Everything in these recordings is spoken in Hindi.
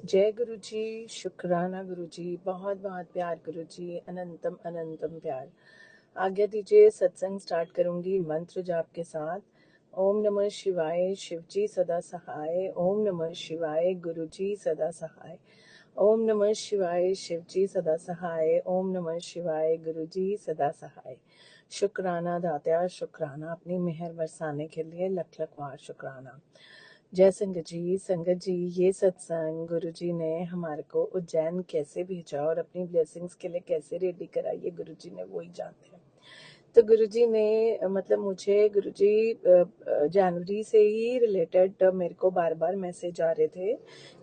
जय गुरु जी। शुक्राना गुरु जी, बहुत बहुत प्यार गुरु जी, अनंतम अनंतम प्यार। आज्ञा दीजिए, सत्संग स्टार्ट करूंगी मंत्र जाप के साथ। ओम नमः शिवाय, शिव जी सदा सहाय। ओम नमः शिवाय, गुरु जी सदा सहाय। ओम नमः शिवाय, शिव जी सदा सहाय। ओम नमः शिवाय, गुरु जी सदा सहाय। शुक्राना दात्या, शुक्राना अपनी मेहर बरसाने के लिए लख लख बार शुक्राना। जय संगत जी, ये सत्संग गुरु जी ने हमारे को उज्जैन कैसे भेजा और अपनी ब्लेसिंग्स के लिए कैसे रेडी करा, ये गुरु जी ने वो ही जानते हैं। तो गुरु जी ने मतलब मुझे गुरु जी जनवरी से ही रिलेटेड मेरे को बार बार मैसेज आ रहे थे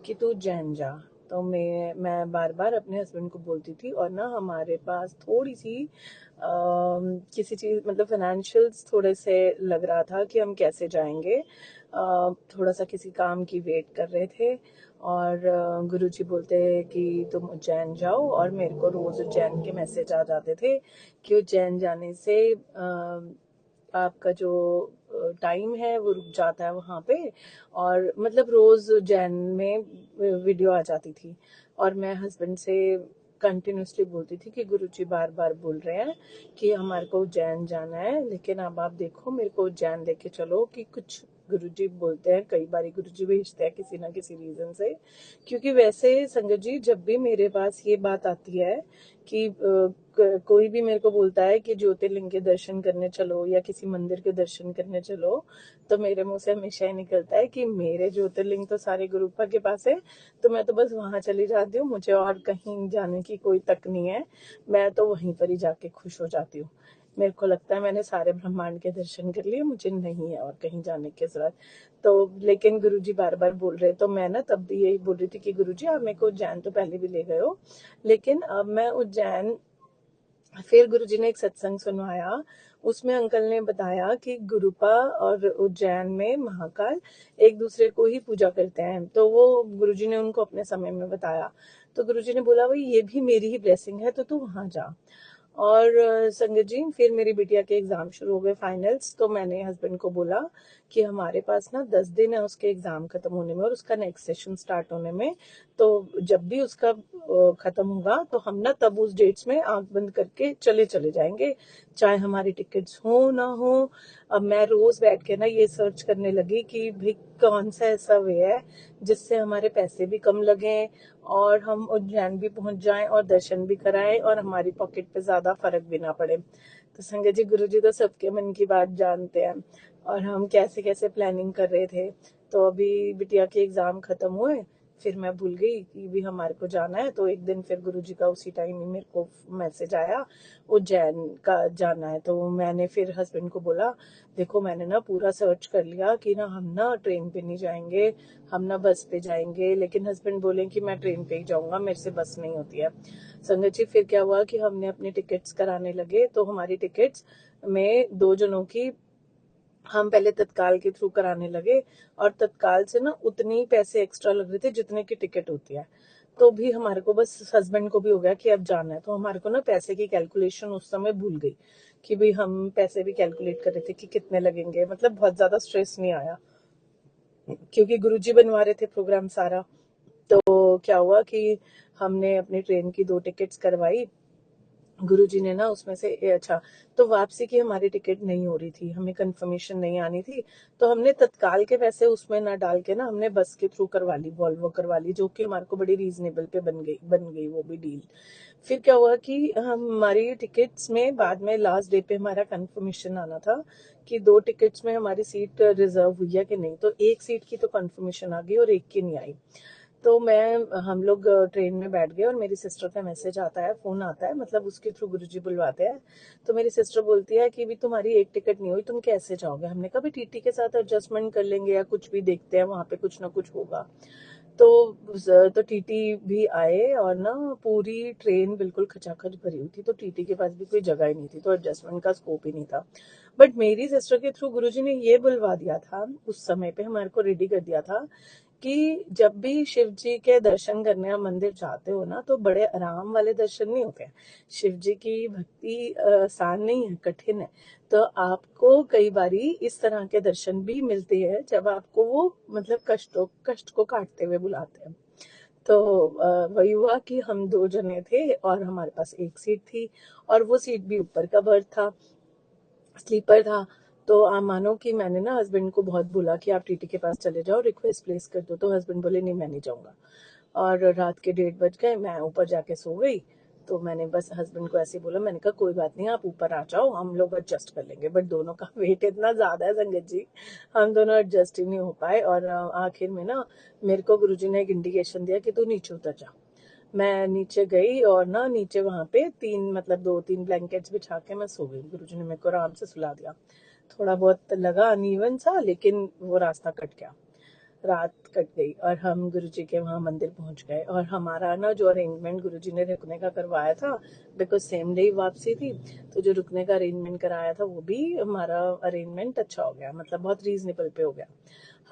कि तू उज्जैन जा। तो मैं बार बार अपने हस्बैंड को बोलती थी, और ना हमारे पास थोड़ी सी किसी चीज मतलब फाइनेंशियल्स थोड़े से लग रहा था कि हम कैसे जाएंगे। थोड़ा सा किसी काम की वेट कर रहे थे, और गुरुजी बोलते कि तुम उज्जैन जाओ, और मेरे को रोज उज्जैन के मैसेज आ जाते थे कि उज्जैन जाने से आपका जो टाइम है वो रुक जाता है वहाँ पे। और मतलब रोज उज्जैन में वीडियो आ जाती थी, और मैं हस्बैंड से कंटिन्यूसली बोलती थी कि गुरुजी बार बार बोल रहे हैं कि हमारे को उज्जैन जाना है, लेकिन अब आप देखो मेरे को उज्जैन लेके चलो। कि कुछ गुरुजी बोलते हैं, कई बार गुरुजी भेजते हैं किसी ना किसी रीजन से। क्योंकि वैसे संगत जी, जब भी मेरे पास ये बात आती है कि कोई भी मेरे को बोलता है कि ज्योतिर्लिंग के दर्शन करने चलो या किसी मंदिर के दर्शन करने चलो, तो मेरे मुंह से हमेशा ही निकलता है कि मेरे ज्योतिर्लिंग तो सारे गुरुपा के पास है, तो मैं तो बस वहां चली जाती हूँ, मुझे और कहीं जाने की कोई तक नहीं है। मैं तो वहीं पर ही जाके खुश हो जाती हूँ। मेरे को लगता है मैंने सारे ब्रह्मांड के दर्शन कर लिए, मुझे नहीं है और कहीं जाने की जरूरत। तो लेकिन गुरुजी बार बार बोल रहे, तो मैं ना तब भी यही बोल रही थी कि गुरुजी आप मेरे को उज्जैन तो पहले भी ले गए हो, लेकिन अब मैं उज्जैन। फिर गुरुजी ने एक सत्संग सुनवाया, उसमें अंकल ने बताया कि गुरुपा और उज्जैन में महाकाल एक दूसरे को ही पूजा करते हैं। तो वो गुरुजी ने उनको अपने समय में बताया। तो गुरुजी ने बोला भाई ये भी मेरी ही ब्लेसिंग है, तो तू वहां जा। और संगत जी, फिर मेरी बिटिया के एग्जाम शुरू हो गए, फाइनल्स। तो मैंने हस्बैंड को बोला कि हमारे पास ना 10 दिन है उसके एग्जाम खत्म होने में और उसका नेक्स्ट सेशन स्टार्ट होने में। तो जब भी उसका खत्म होगा तो हम ना तब उस डेट्स में आंख बंद करके चले चले जाएंगे, चाहे हमारी टिकट्स हो ना हो। अब मैं रोज बैठ के ना ये सर्च करने लगी कि भाई कौन सा ऐसा वे है जिससे हमारे पैसे भी कम लगे और हम उज्जैन भी पहुंच जाएं और दर्शन भी कराएं और हमारी पॉकेट पे ज्यादा फर्क भी ना पड़े। तो संगत जी, गुरु जी तो सबके मन की बात जानते हैं, और हम कैसे कैसे प्लानिंग कर रहे थे। तो अभी बिटिया के एग्जाम खत्म हुए, फिर मैं भूल गई कि भी हमारे को जाना है। तो एक दिन फिर गुरुजी का उसी टाइम ही मेरे को मैसेज आया उज्जैन का जाना है। तो मैंने फिर हस्बैंड को बोला देखो मैंने ना पूरा सर्च कर लिया कि ना हम ना ट्रेन पे नहीं जाएंगे, हम ना बस पे जाएंगे। लेकिन हस्बैंड बोले कि मैं ट्रेन पे ही जाऊंगा, मेरे से बस नहीं होती है। संगत जी, फिर क्या हुआ कि हमने अपनी टिकट्स कराने लगे। तो हमारी टिकट्स में 2 जनों की हम पहले तत्काल के थ्रू कराने लगे, और तत्काल से ना उतने ही पैसे एक्स्ट्रा लग रहे थे जितने की टिकट होती है। तो भी हमारे को बस हस्बैंड को भी हो गया कि अब जाना है। तो हमारे को ना पैसे की कैलकुलेशन उस समय भूल गई कि भाई हम पैसे भी कैलकुलेट कर रहे थे कि कितने लगेंगे। मतलब बहुत ज्यादा स्ट्रेस नहीं आया क्योंकि गुरुजी बनवा रहे थे प्रोग्राम सारा। तो क्या हुआ कि हमने अपनी ट्रेन की 2 टिकट्स करवाई। गुरुजी ने ना उसमें से अच्छा, तो वापसी की हमारी टिकट नहीं हो रही थी, हमें कंफर्मेशन नहीं आनी थी। तो हमने तत्काल के पैसे उसमें ना डाल के ना हमने बस के थ्रू करवा ली, वॉल्वो करवा ली, जो कि हमारे को बड़ी रीजनेबल पे बन गई वो भी डील। फिर क्या हुआ कि हमारी टिकट्स में बाद में लास्ट डे पे हमारा कंफर्मेशन आना था कि 2 टिकट्स में हमारी सीट रिजर्व हुई है कि नहीं। तो एक सीट की तो कंफर्मेशन आ गई और एक की नहीं आई। तो हम लोग ट्रेन में बैठ गए, और मेरी सिस्टर का मैसेज आता है, फोन आता है, मतलब उसके थ्रू गुरुजी बुलवाते हैं। तो मेरी सिस्टर बोलती है कि भी तुम्हारी एक टिकट नहीं हुई, तुम कैसे जाओगे। हमने कहा भी टीटी के साथ एडजस्टमेंट कर लेंगे या कुछ भी देखते हैं, वहां पे कुछ ना कुछ होगा। तो तो टीटी भी आए, और ना पूरी ट्रेन बिल्कुल खचाखच भरी हुई थी, तो टीटी के पास भी कोई जगह ही नहीं थी, तो एडजस्टमेंट का स्कोप ही नहीं था। बट मेरी सिस्टर के थ्रू गुरुजी ने ये बुलवा दिया था, उस समय पे हमारे को रेडी कर दिया था कि जब भी शिव जी के दर्शन करने आप मंदिर जाते हो ना, तो बड़े आराम वाले दर्शन नहीं होते हैं। शिव जी की भक्ति आसान नहीं है, कठिन है। तो आपको कई बारी इस तरह के दर्शन भी मिलते हैं जब आपको वो मतलब कष्ट को काटते हुए बुलाते हैं। तो वही हुआ कि हम 2 जने थे और हमारे पास एक सीट थी और वो सीट भी ऊपर का बर्थ था, स्लीपर था। तो आप मानो कि मैंने ना हस्बैंड को बहुत बोला कि आप टीटी के पास चले जाओ, रिक्वेस्ट प्लेस कर दो। तो हस्बैंड बोले नहीं मैं नहीं जाऊंगा। और रात के 1:30 बज गए, मैं ऊपर जाके सो गई। तो मैंने बस हस्बैंड को ऐसे ही बोला, मैंने कहा कोई बात नहीं आप ऊपर आ जाओ, हम लोग एडजस्ट कर लेंगे। बट दोनों का वेट इतना ज्यादा है संगत जी, हम दोनों एडजस्ट ही नहीं हो पाए। और आखिर में ना मेरे को गुरुजी ने एक इंडिकेशन दिया कि तू नीचे उतर जा। मैं नीचे गई और ना नीचे वहां पे 2-3 ब्लैंकेट्स बिछा के मैं सो गई। गुरुजी ने मेरे को आराम से सुला दिया। थोड़ा बहुत लगा अनइवन सा, लेकिन वो रास्ता कट गया, रात कट गई। और हम गुरुजी के वहाँ मंदिर पहुंच गए। और हमारा ना जो अरेंजमेंट गुरुजी ने रुकने का करवाया था, बिकॉज सेम डे ही वापसी थी, तो जो रुकने का अरेंजमेंट कराया था वो भी हमारा अरेंजमेंट अच्छा हो गया, मतलब बहुत रीजनेबल पे हो गया।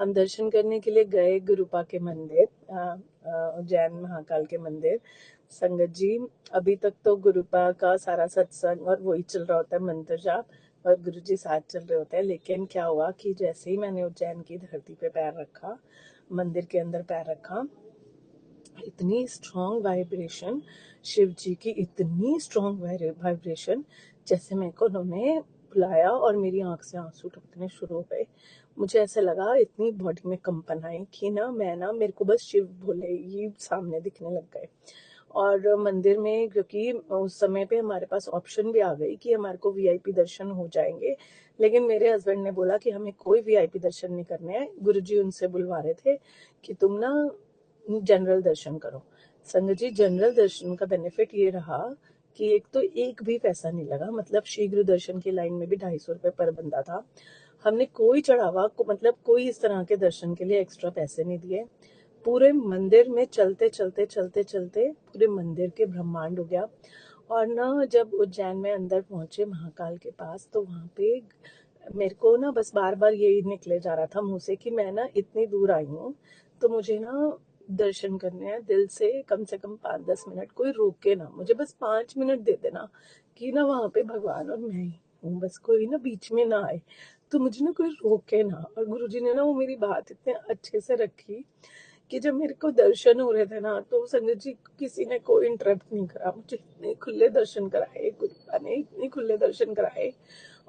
हम दर्शन करने के लिए गए गुरुपा के मंदिर, उज्जैन महाकाल के मंदिर। संगत जी, अभी तक तो गुरुपा का सारा सत्संग और वही चल रहा होता है, मंत्र जाप, और गुरुजी साथ चल रहे होते हैं। लेकिन क्या हुआ कि जैसे ही मैंने उज्जैन की धरती पे पैर रखा, मंदिर के अंदर पैर रखा, इतनी स्ट्रॉन्ग वाइब्रेशन, शिव जी की इतनी स्ट्रॉन्ग वाइब्रेशन, जैसे मेरे को उन्होंने बुलाया और मेरी आंख से आंसू टपकने शुरू हो गए। मुझे ऐसे लगा, इतनी बॉडी में कंपन आई कि ना मैं ना, मेरे को बस शिव भोले ही सामने दिखने लग गए। और मंदिर में, क्योंकि उस समय पे हमारे पास ऑप्शन भी आ गई कि हमारे को वीआईपी दर्शन हो जाएंगे, लेकिन मेरे हस्बैंड ने बोला कि हमें कोई वीआईपी दर्शन नहीं करने हैं। गुरुजी उनसे बुलवा रहे थे कि तुम ना जनरल दर्शन करो। संगत जी, जनरल दर्शन का बेनिफिट ये रहा कि एक तो एक भी पैसा नहीं लगा, मतलब शीघ्र दर्शन की लाइन में भी 250 रुपए पर बंदा था। हमने कोई चढ़ावा को, मतलब कोई इस तरह के दर्शन के लिए एक्स्ट्रा पैसे नहीं दिए। पूरे मंदिर में चलते चलते चलते चलते पूरे मंदिर के ब्रह्मांड हो गया। और ना जब उज्जैन में अंदर पहुंचे महाकाल के पास, तो वहां पे मेरे को ना बस बार बार यही निकले जा रहा था मुंह से कि मैं ना इतनी दूर आई हूँ, तो मुझे ना दर्शन करने हैं दिल से कम 5-10 मिनट, कोई रोके ना, मुझे बस 5 मिनट दे देना कि ना वहां पे भगवान और मैं ही हूँ, बस कोई ना बीच में ना आए, तो मुझे ना कोई रोके ना। और गुरुजी ने ना वो मेरी बात इतने अच्छे से रखी कि जब मेरे को दर्शन हो रहे थे ना, तो संगत जी किसी ने कोई इंटरप्ट नहीं करा, मुझे इतने खुले दर्शन कराए, गुरुपा ने इतने खुले दर्शन कराए।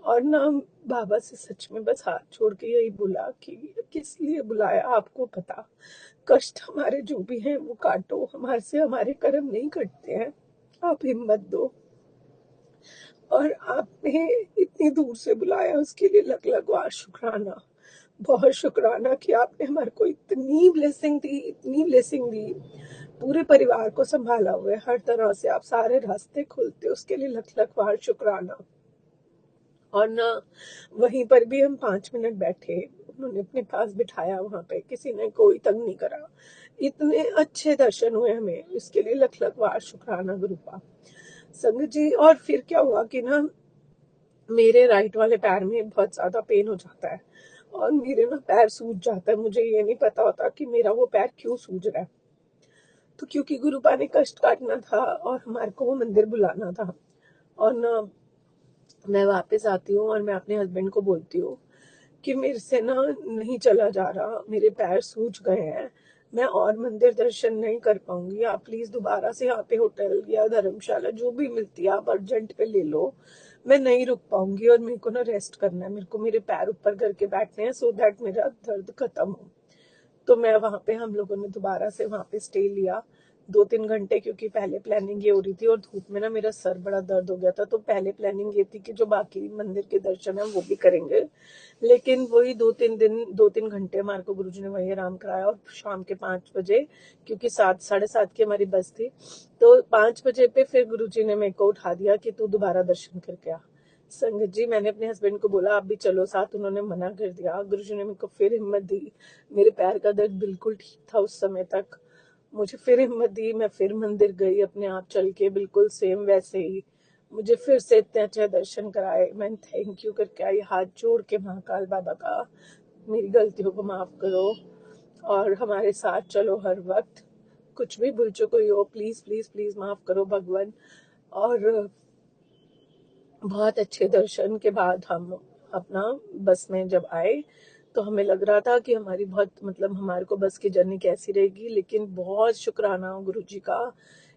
और ना बाबा से सच में बस हाथ छोड़ के यही बोला कि किस लिए बुलाया आपको पता, कष्ट हमारे जो भी हैं वो काटो, हमारे से हमारे कर्म नहीं कटते हैं, आप हिम्मत दो। और आपने इतनी दूर से बुलाया, उसके लिए लग लग बार शुक्राना, बहुत शुक्राना कि आपने हमारे को इतनी ब्लेसिंग दी, इतनी ब्लेसिंग दी। पूरे परिवार को संभाला हुआ है, हर तरह से आप सारे रास्ते खोलते, उसके लिए लख लख बार शुक्राना। और ना वहीं पर भी हम 5 मिनट बैठे, उन्होंने अपने पास बिठाया, वहां पे किसी ने कोई तंग नहीं करा, इतने अच्छे दर्शन हुए हमें, इसके लिए लख लख बार शुक्राना गुरुपा। संगत जी, और फिर क्या हुआ कि ना मेरे राइट वाले पैर में बहुत ज्यादा पेन हो जाता है और मेरे ना पैर सूज जाता है, मुझे ये नहीं पता होता कि मेरा वो पैर क्यों सूज रहा है। तो क्योंकि गुरुपा ने कष्ट काटना था और हमारे को वो मंदिर बुलाना था, और ना मैं वापस आती हूँ और मैं अपने हस्बैंड को बोलती हूँ कि मेरे से ना नहीं चला जा रहा, मेरे पैर सूज गए हैं, मैं और मंदिर दर्शन नहीं कर पाऊंगी, आप प्लीज दोबारा से यहाँ पे होटल या धर्मशाला जो भी मिलती है आप अर्जेंट पे ले लो, मैं नहीं रुक पाऊंगी और मेरे को ना रेस्ट करना है, मेरे को मेरे पैर ऊपर करके बैठने हैं सो दैट मेरा दर्द खत्म हो। तो मैं वहां पे, हम लोगों ने दोबारा से वहां पे स्टे लिया 2-3 घंटे, क्योंकि पहले प्लानिंग ये हो रही थी और धूप में ना मेरा सर बड़ा दर्द हो गया था, तो पहले प्लानिंग ये थी कि जो बाकी मंदिर के दर्शन है वो भी करेंगे। लेकिन वही 2-3 घंटे हमारे को गुरुजी ने वही आराम कराया। और शाम के 5 बजे, क्योंकि 7-7:30 की हमारी बस थी, तो 5 बजे पे फिर गुरुजी ने मेरे को उठा दिया कि तू दोबारा दर्शन करके आ। संगत जी, मैंने अपने हस्बैंड को बोला आप भी चलो साथ, उन्होंने मना कर दिया। गुरुजी ने मेरे को फिर हिम्मत दी, मेरे पैर का दर्द बिल्कुल ठीक था उस समय तक, मुझे फिर हिम्मत दी, मैं फिर मंदिर गई अपने आप चल के, बिल्कुल सेम वैसे ही मुझे फिर से इतने अच्छे दर्शन कराए। मैं थैंक यू करके आई, हाथ जोड़ के महाकाल बाबा का, मेरी गलतियों को माफ करो और हमारे साथ चलो हर वक्त, कुछ भी भूल चुको हो प्लीज प्लीज प्लीज माफ करो भगवान। और बहुत अच्छे दर्शन के बाद हम अपना बस में जब आए, तो हमें लग रहा था कि हमारी बहुत मतलब हमारे को बस की जर्नी कैसी रहेगी, लेकिन बहुत शुक्राना गुरुजी का,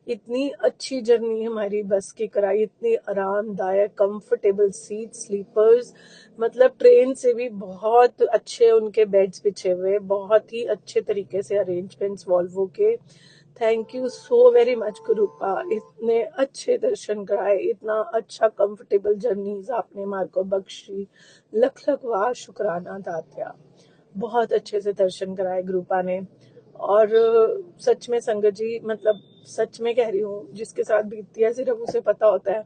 इतनी अच्छी जर्नी हमारी बस की कराई, इतनी आरामदायक कंफर्टेबल सीट स्लीपर्स, मतलब ट्रेन से भी बहुत अच्छे उनके बेड्स बिछे हुए, बहुत ही अच्छे तरीके से अरेंजमेंट्स वॉल्वो के। Thank you so very much गुरुपा, इतने अच्छे दर्शन कराए, इतना अच्छा कंफर्टेबल जर्नीज आपने हमारे को बख्शी, लख लख वाह शुक्राना दात्या। बहुत अच्छे से दर्शन कराए गुरुपा ने। और सच में संगत जी, मतलब सच में कह रही हूँ, जिसके साथ बीतती है सिर्फ उसे पता होता है।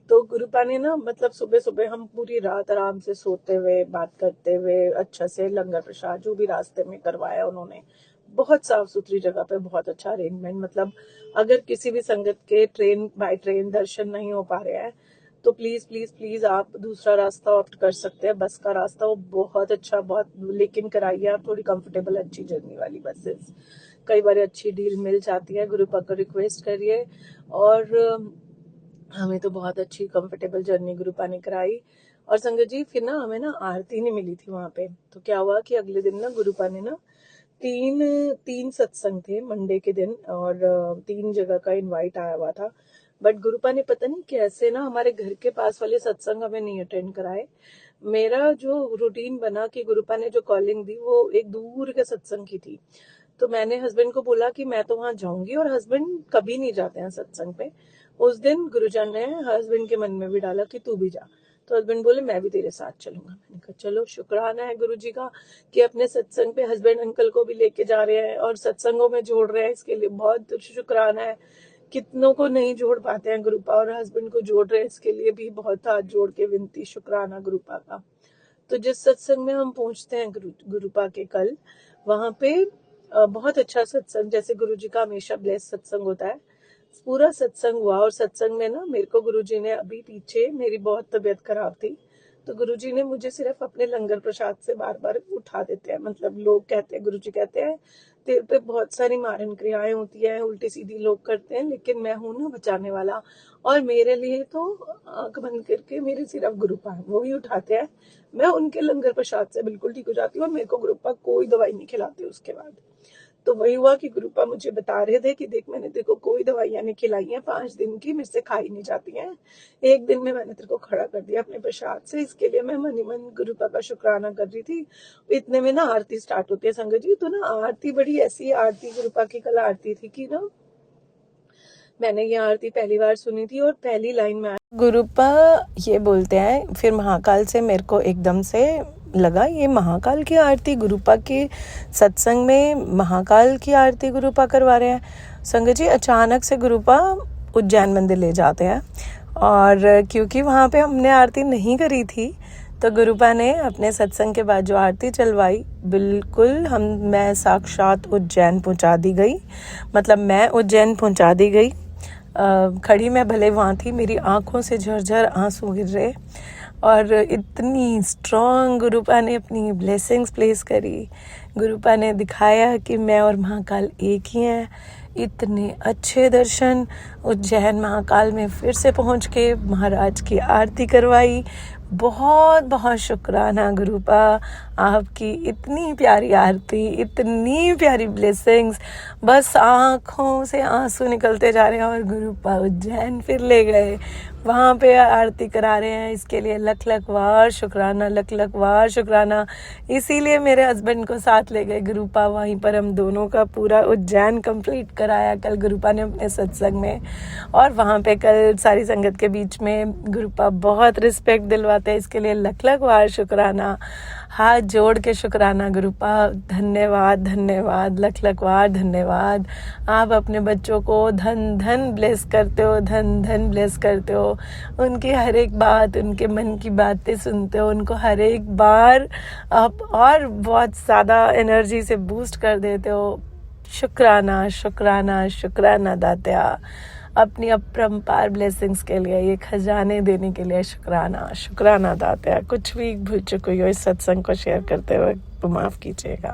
तो गुरुपा ने ना, मतलब सुबह सुबह हम पूरी रात आराम से सोते हुए बात करते हुए अच्छा से लंगर प्रसाद जो भी रास्ते में करवाया उन्होंने, बहुत साफ सुथरी जगह पे, बहुत अच्छा अरेंजमेंट। मतलब अगर किसी भी संगत के ट्रेन बाय ट्रेन दर्शन नहीं हो पा रहे हैं तो प्लीज प्लीज प्लीज आप दूसरा रास्ता ऑप्ट कर सकते हैं, बस का रास्ता वो बहुत अच्छा, बहुत, लेकिन कराइए आप थोड़ी कंफर्टेबल अच्छी जर्नी वाली बसेस, कई बार अच्छी डील मिल जाती है। गुरुपा को रिक्वेस्ट करिए। और हमें तो बहुत अच्छी कंफर्टेबल जर्नी गुरुपा ने कराई। और संगत जी फिर ना हमें ना आरती नहीं मिली थी वहां पे, तो क्या हुआ कि अगले दिन ना गुरुपा ने ना तीन तीन सत्संग थे मंडे के दिन, और 3 जगह का इनवाइट आया हुआ था। बट गुरुपा ने पता नहीं कैसे ना हमारे घर के पास वाले सत्संग हमें नहीं अटेंड कराए। मेरा जो रूटीन बना कि गुरुपा ने जो कॉलिंग दी वो एक दूर के सत्संग की थी, तो मैंने हस्बैंड को बोला कि मैं तो वहां जाऊंगी, और हस्बैंड कभी नहीं जाते हैं सत्संग पे। उस दिन गुरुजन ने हस्बैंड के मन में भी डाला कि तू भी जा, तो हस्बैंड बोले मैं भी तेरे साथ चलूंगा। मैंने कहा चलो, शुक्राना है गुरुजी का कि अपने सत्संग पे हस्बैंड अंकल को भी लेके जा रहे हैं और सत्संगों में जोड़ रहे हैं, इसके लिए बहुत शुक्राना है। कितनों को नहीं जोड़ पाते हैं गुरुपा, और हस्बैंड को जोड़ रहे हैं, इसके लिए भी बहुत हाथ जोड़ के विनती, शुक्राना गुरुपा का। तो जिस सत्संग में हम पहुंचते हैं गुरुपा के कल, वहां पे बहुत अच्छा सत्संग, जैसे गुरुजी का हमेशा ब्लेस सत्संग होता है, पूरा सत्संग हुआ। और सत्संग में ना मेरे को गुरुजी ने, अभी पीछे मेरी बहुत तबीयत खराब थी, तो गुरुजी ने मुझे सिर्फ अपने लंगर प्रसाद से बार बार उठा देते हैं। मतलब लोग कहते हैं, गुरुजी कहते हैं तेरे पे बहुत सारी मारन क्रियाएं होती है, उल्टी सीधी लोग करते हैं, लेकिन मैं हूं ना बचाने वाला, और मेरे लिए तो आंख बंद करके मेरे सिर्फ गुरुपा है, वो ही उठाते हैं। मैं उनके लंगर प्रसाद से बिल्कुल ठीक हो जाती हूँ, और मेरे को गुरुपा कोई दवाई नहीं खिलाते उसके बाद। तो वही हुआ कि गुरुपा मुझे बता रहे थे कि देख, मैंने तेरे को कोई दवाइयां नहीं खिलाई हैं 5 दिन की, मेरे से खाई नहीं जाती हैं, एक दिन में मैंने तेरे को खड़ा कर दिया अपने प्रसाद से, इसके लिए मैं मनी मन गुरुपा का शुक्राना कर रही थी। इतने में ना आरती स्टार्ट होती है संगत जी, तो ना आरती बड़ी ऐसी आरती गुरुपा की कल आरती थी कि ना मैंने ये आरती पहली बार सुनी थी, और पहली लाइन में गुरुपा ये बोलते हैं, फिर महाकाल से मेरे को एकदम से लगा ये महाकाल की आरती, गुरुपा के सत्संग में महाकाल की आरती गुरुपा करवा रहे हैं। संगत जी अचानक से गुरुपा उज्जैन मंदिर ले जाते हैं, और क्योंकि वहाँ पे हमने आरती नहीं करी थी, तो गुरुपा ने अपने सत्संग के बाद जो आरती चलवाई, बिल्कुल मैं साक्षात उज्जैन पहुँचा दी गई। मतलब मैं उज्जैन पहुँचा दी गई। खड़ी मैं भले वहाँ थी, मेरी आंखों से झरझर आंसू गिर रहे, और इतनी स्ट्रॉन्ग गुरुपा ने अपनी ब्लेसिंग्स प्लेस करी। गुरुपा ने दिखाया कि मैं और महाकाल एक ही हैं। इतने अच्छे दर्शन उज्जैन महाकाल में फिर से पहुँच के महाराज की आरती करवाई। बहुत बहुत शुक्राना गुरुपा, आपकी इतनी प्यारी आरती, इतनी प्यारी ब्लेसिंग्स, बस आँखों से आंसू निकलते जा रहे हैं। और गुरुपा उज्जैन फिर ले गए, वहाँ पे आरती करा रहे हैं, इसके लिए लख लख वार शुक्राना, लख लख वार शुक्राना। इसीलिए मेरे हस्बैंड को साथ ले गए गुरुपा, वहीं पर हम दोनों का पूरा उज्जैन कंप्लीट कराया कल गुरुपा ने अपने सत्संग में। और वहाँ पे कल सारी संगत के बीच में गुरुपा बहुत रिस्पेक्ट दिलवाते हैं, इसके लिए लख लख वार शुक्राना, हाथ जोड़ के शुक्राना गुरुपा, धन्यवाद धन्यवाद, लख लख वार धन्यवाद। आप अपने बच्चों को धन धन ब्लेस करते हो, धन धन ब्लेस करते हो, उनकी हर एक बात, उनके मन की बातें सुनते हो, उनको हर एक बार आप और बहुत ज़्यादा एनर्जी से बूस्ट कर देते हो। शुक्राना शुक्राना शुक्राना दात्या, अपनी अपरंपार ब्लेसिंग्स के लिए, ये खजाने देने के लिए शुक्राना शुक्राना दात्या। कुछ भी भूल चुकी हो इस सत्संग को शेयर करते हुए तो माफ़ कीजिएगा।